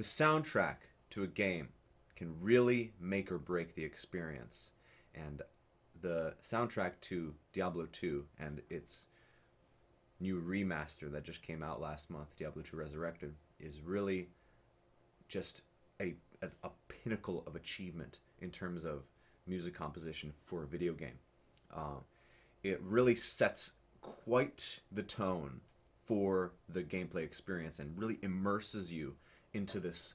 The soundtrack to a game can really make or break the experience. And the soundtrack to Diablo 2 and its new remaster that just came out last month, Diablo 2 Resurrected, is really just a pinnacle of achievement in terms of music composition for a video game. It really sets quite the tone for the gameplay experience and really immerses you into this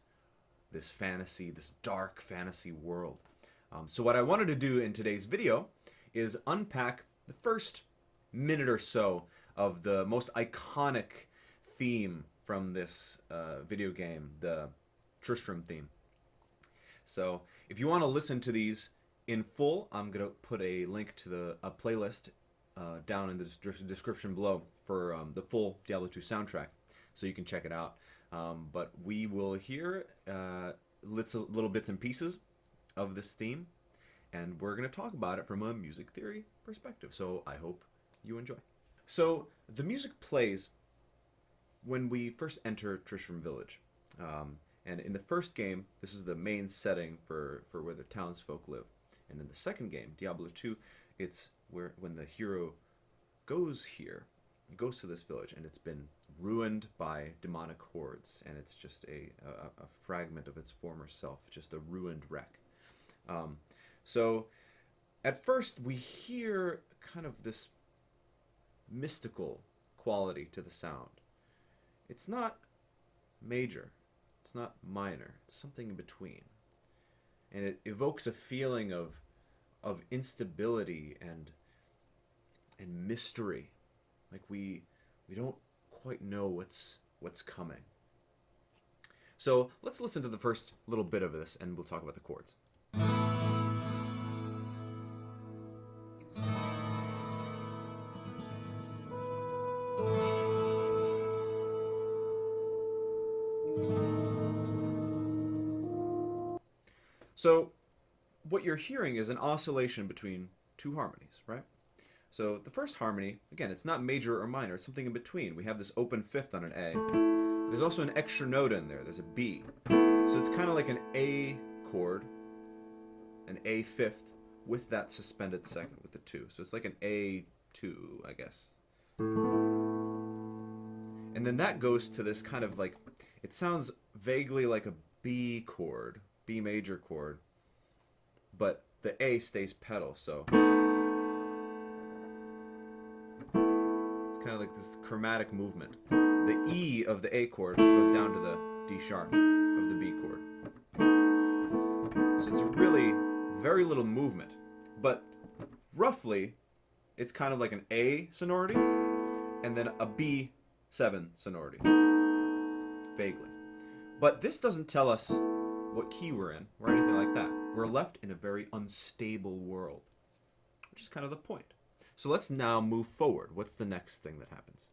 fantasy, this dark fantasy world. So what I wanted to do in today's video is unpack the first minute or so of the most iconic theme from this video game, the Tristram Theme. So if you want to listen to these in full, I'm going to put a link to a playlist down in the description below for the full Diablo 2 soundtrack, so you can check it out. But we will hear little bits and pieces of this theme, and we're going to talk about it from a music theory perspective. So I hope you enjoy. So the music plays when we first enter Tristram Village. And in the first game, this is the main setting for where the townsfolk live. And in the second game, Diablo 2, it's when the hero goes to this village, and it's been ruined by demonic hordes, and it's just a fragment of its former self, just a ruined wreck. So at first, we hear kind of this mystical quality to the sound. It's not major. It's not minor. It's something in between. And it evokes a feeling of instability and mystery. Like we don't quite know what's coming. So let's listen to the first little bit of this, and we'll talk about the chords. So what you're hearing is an oscillation between two harmonies, right? So the first harmony, again, it's not major or minor, it's something in between. We have this open fifth on an A. There's also an extra note in there, there's a B. So it's kind of like an A chord, an A fifth, with that suspended second, with the 2. So it's like an A2, I guess. And then that goes to this kind of like, it sounds vaguely like a B chord, B major chord, but the A stays pedal, so it's kind of like this chromatic movement. The E of the A chord goes down to the D sharp of the B chord. So it's really very little movement, but roughly it's kind of like an A sonority and then a B7 sonority, vaguely. But this doesn't tell us what key we're in or anything like that. We're left in a very unstable world, which is kind of the point. So let's now move forward. What's the next thing that happens?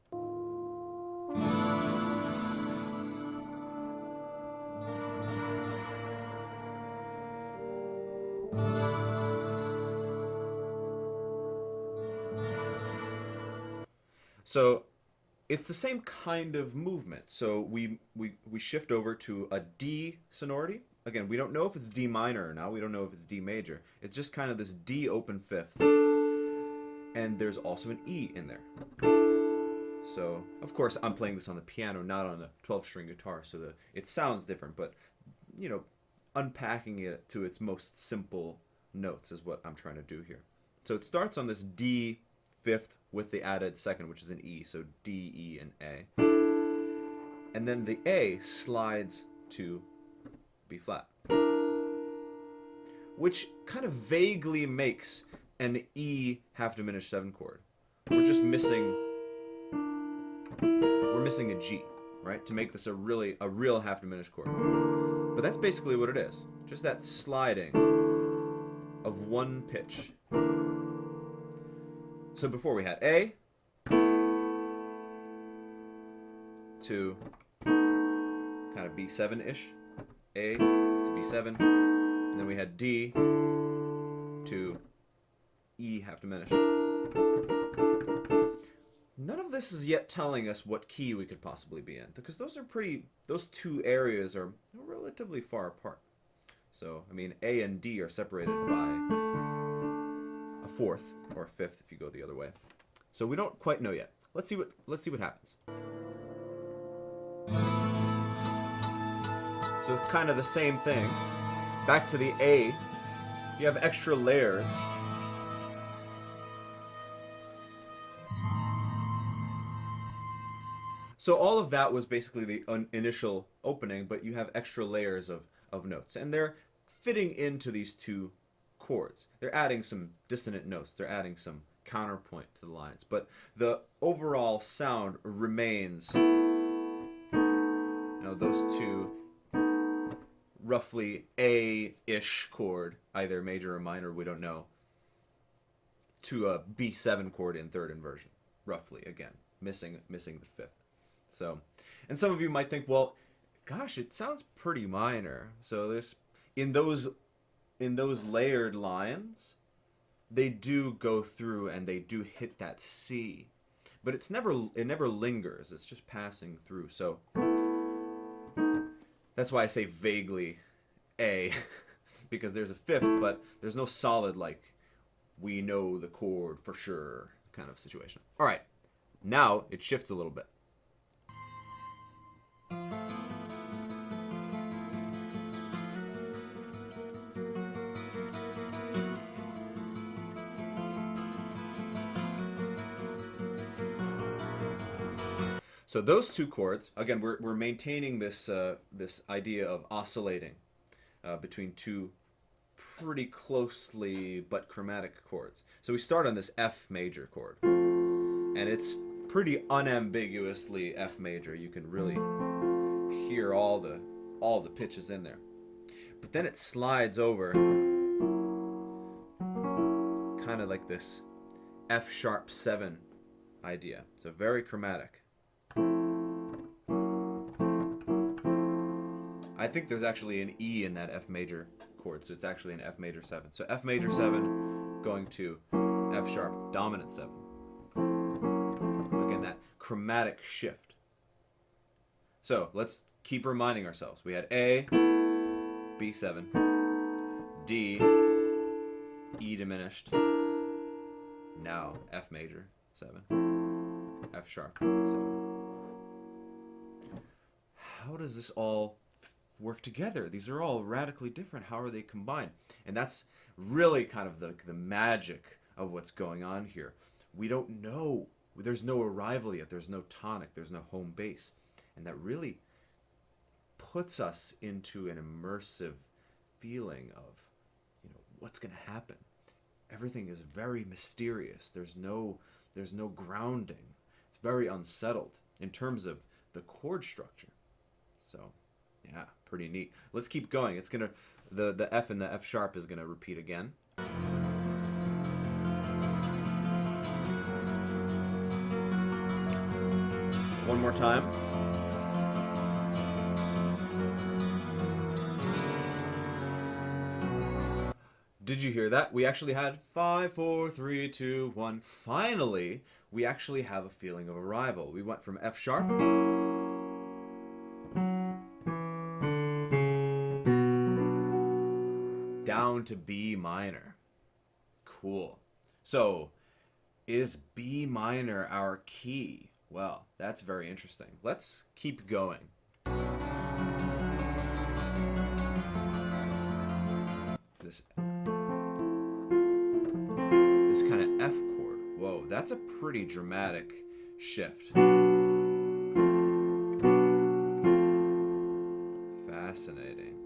So it's the same kind of movement. So we shift over to a D sonority. Again, we don't know if it's D minor or not. We don't know if it's D major. It's just kind of this D open fifth. And there's also an E in there. So, of course, I'm playing this on the piano, not on a 12-string guitar, so it sounds different. But, you know, unpacking it to its most simple notes is what I'm trying to do here. So it starts on this D fifth with the added second, which is an E. So D, E, and A. And then the A slides to B flat, which kind of vaguely makes an E half diminished 7 chord. We're missing a G, right, to make this a real half diminished chord. But that's basically what it is. Just that sliding of one pitch. So before we had A to kind of B7-ish, A to B7, and then we had D to E half diminished. None of this is yet telling us what key we could possibly be in, because those two areas are relatively far apart. So, I mean, A and D are separated by a fourth or a fifth if you go the other way. So we don't quite know yet. Let's see what happens. So kind of the same thing. Back to the A, you have extra layers. So all of that was basically the initial opening, but you have extra layers of notes. And they're fitting into these two chords. They're adding some dissonant notes. They're adding some counterpoint to the lines. But the overall sound remains, those two roughly A-ish chord, either major or minor, we don't know, to a B7 chord in third inversion, roughly, again, missing the fifth. So, and some of you might think, well, gosh, it sounds pretty minor. So there's in those layered lines, they do go through and they do hit that C, but it never lingers. It's just passing through. So that's why I say vaguely A, because there's a fifth, but there's no solid like we know the chord for sure kind of situation. All right, now it shifts a little bit. So those two chords, again, we're maintaining this this idea of oscillating between two pretty closely but chromatic chords. So we start on this F major chord, and it's pretty unambiguously F major. You can really hear all the pitches in there. But then it slides over, kind of like this F sharp 7 idea. So very chromatic. I think there's actually an E in that F major chord, so it's actually an F major 7. So F major 7 going to F sharp dominant 7. Again, that chromatic shift. So let's keep reminding ourselves. We had A, B7, D, E diminished, now F major 7, F sharp 7. How does this all work together? These are all radically different. How are they combined? And that's really kind of the magic of what's going on here. We don't know. There's no arrival yet. There's no tonic. There's no home base. And that really puts us into an immersive feeling of, what's going to happen. Everything is very mysterious. There's no grounding. It's very unsettled in terms of the chord structure. So, yeah, pretty neat. Let's keep going. It's gonna the F and the F sharp is gonna repeat again. One more time. Did you hear that? We actually had 5, 4, 3, 2, 1. Finally, we actually have a feeling of arrival. We went from F sharp down to B minor. Cool. So, is B minor our key? Well, that's very interesting. Let's keep going. This kind of F chord. Whoa, that's a pretty dramatic shift. Fascinating.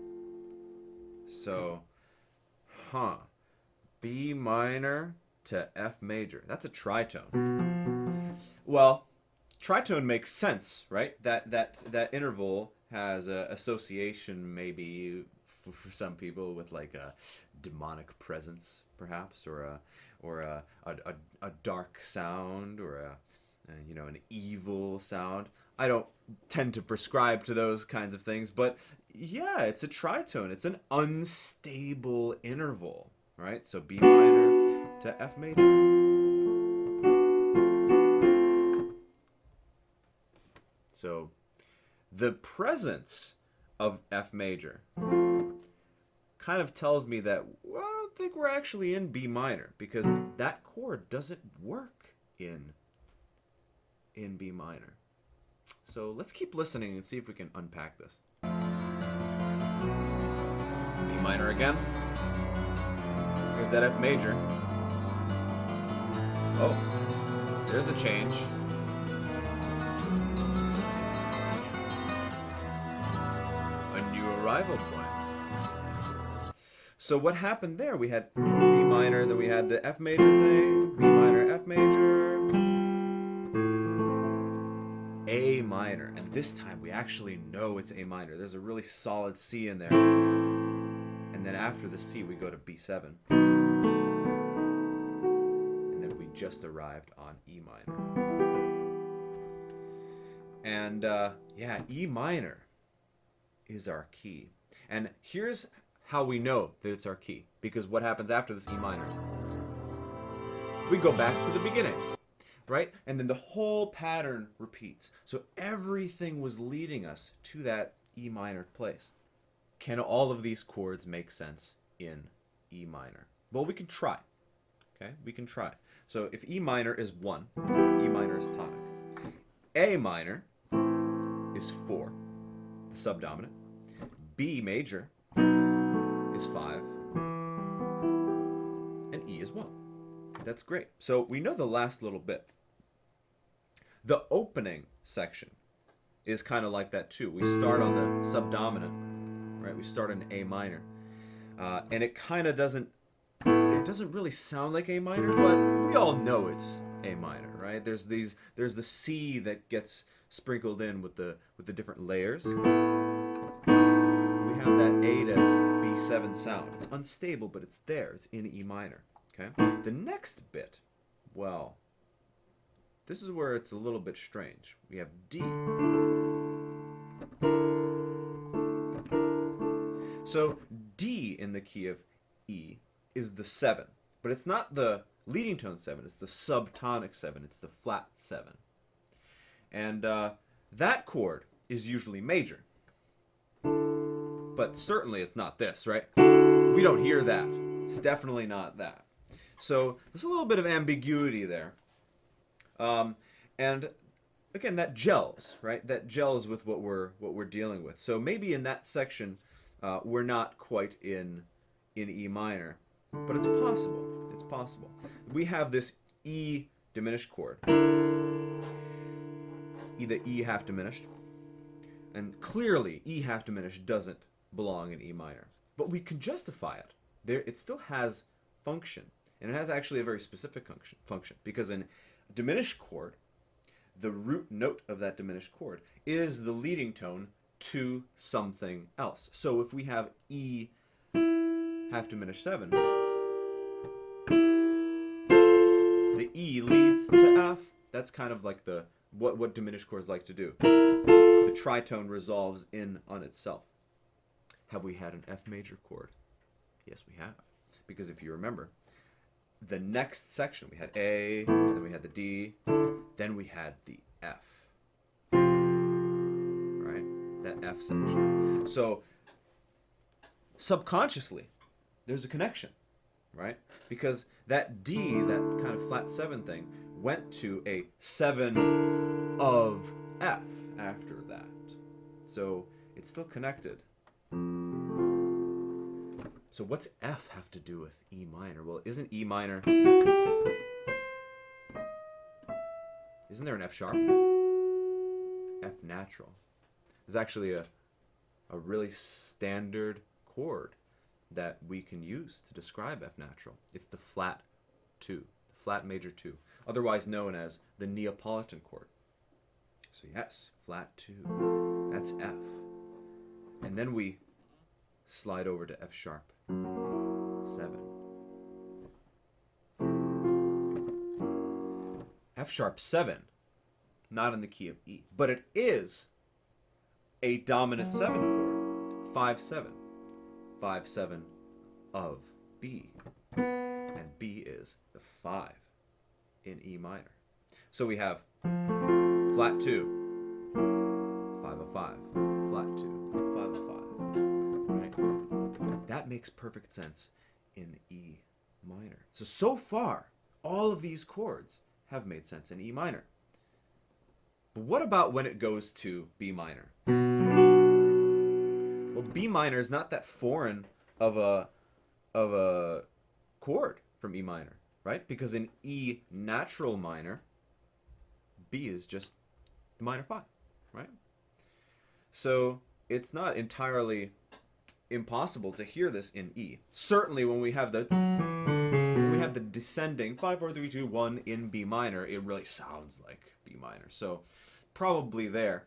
So, B minor to F major. That's a tritone. Well, tritone makes sense, right? That interval has an association maybe for some people with like a demonic presence, perhaps, or a dark sound, or an evil sound. I don't tend to prescribe to those kinds of things, but yeah, it's a tritone. It's an unstable interval, right? So B minor to F major. So the presence of F major kind of tells me that, well, I don't think we're actually in B minor, because that chord doesn't work in B minor. So let's keep listening and see if we can unpack this. B minor again. Here's that F major. Oh, there's a change. A new arrival point. So what happened there? We had B minor, then we had the F major thing, B minor, F major, A minor. And this time we actually know it's A minor. There's a really solid C in there. And then after the C, we go to B7. And then we just arrived on E minor. And yeah, E minor is our key. And here's how we know that it's our key. Because what happens after this E minor? We go back to the beginning, right? And then the whole pattern repeats. So everything was leading us to that E minor place. Can all of these chords make sense in E minor? Well, we can try. Okay, we can try. So if E minor is 1, E minor is tonic. A minor is 4, the subdominant. B major is 5. And E is 1. That's great. So we know the last little bit. The opening section is kind of like that too. We start on the subdominant, right? We start in A minor. And it kind of doesn't really sound like A minor, but we all know it's A minor, right? There's the C that gets sprinkled in with the different layers. We have that A to B7 sound. It's unstable, but it's there. It's in E minor, okay? The next bit, well, this is where it's a little bit strange. We have D. So D in the key of E is the 7, but it's not the leading tone 7, it's the subtonic 7, it's the flat 7. And that chord is usually major. But certainly it's not this, right? We don't hear that. It's definitely not that. So there's a little bit of ambiguity there. And again, that gels, right? That gels with what we're dealing with. So maybe in that section, we're not quite in E minor, but it's possible. It's possible. We have this E diminished chord, either E half diminished, and clearly E half diminished doesn't belong in E minor, but we can justify it. It still has function, and it has actually a very specific function, because in a diminished chord, the root note of that diminished chord is the leading tone to something else. So if we have E half diminished 7, the E leads to F. That's kind of like what diminished chords like to do. The tritone resolves in on itself. Have we had an F major chord? Yes, we have. Because if you remember, the next section, we had A, then we had the D, then we had the F. Right? That F section. So, subconsciously, there's a connection, right? Because that D, that kind of flat 7 thing, went to a 7 of F after that. So, it's still connected. So what's F have to do with E minor? Well, isn't E minor... Isn't there an F sharp? F natural. There's actually a really standard chord that we can use to describe F natural. It's the flat 2, the flat major 2, otherwise known as the Neapolitan chord. So yes, flat 2, that's F. And then we slide over to F sharp 7. F sharp 7, not in the key of E, but it is a dominant 7 chord, 5-7, 5-7 of B, and B is the 5 in E minor. So we have flat 2, 5 of 5, flat 2, 5 a 5, right? That makes perfect sense in E minor. So far, all of these chords have made sense in E minor. But what about when it goes to B minor? Well, B minor is not that foreign of a chord from E minor, right? Because in E natural minor, B is just the minor 5, right? So it's not entirely impossible to hear this in E. Certainly when we have the descending 5 4 3 2 1 in B minor, it really sounds like B minor. So probably there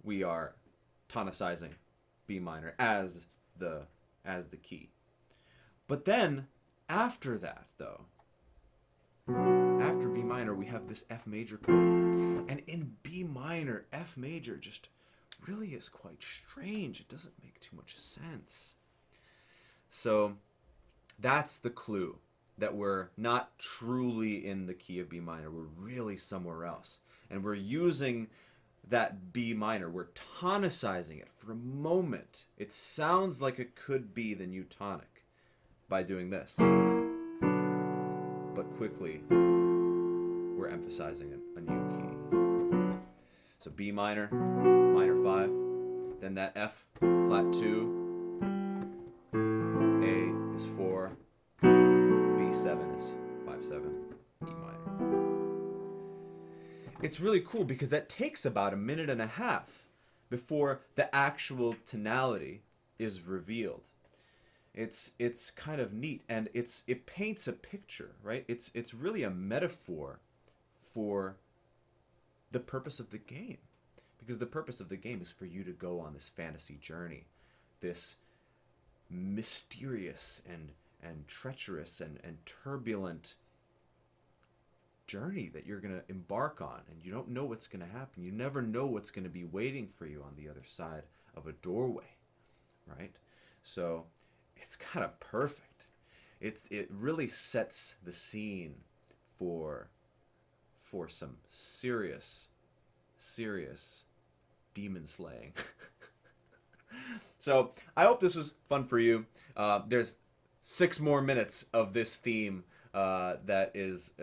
we are tonicizing B minor as the key. But then after that, though, after B minor, we have this F major chord. And in B minor, F major just really is quite strange. It doesn't make too much sense. So that's the clue, that we're not truly in the key of B minor. We're really somewhere else. And we're using that B minor. We're tonicizing it for a moment. It sounds like it could be the new tonic by doing this. But quickly, we're emphasizing a new key. So B minor, minor 5, then that F flat 2, A is 4, B7 is 5/7, E minor. It's really cool because that takes about a minute and a half before the actual tonality is revealed. It's kind of neat, and it paints a picture, right? It's really a metaphor for the purpose of the game, because the purpose of the game is for you to go on this fantasy journey, this mysterious and treacherous and turbulent journey that you're going to embark on, and you don't know what's going to happen. You never know what's going to be waiting for you on the other side of a doorway, right? So it's kind of perfect. It really sets the scene for some serious demon slaying. So I hope this was fun for you. There's 6 more minutes of this theme that is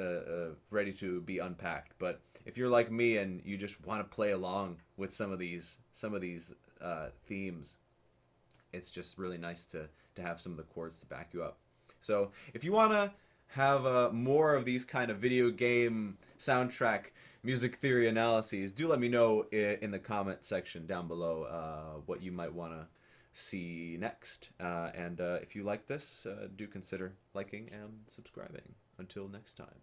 ready to be unpacked. But if you're like me and you just want to play along with some of these themes, it's just really nice to have some of the chords to back you up. So if you want to have more of these kind of video game soundtrack music theory analyses, do let me know in the comment section down below what you might want to see next. And if you like this, do consider liking and subscribing. Until next time.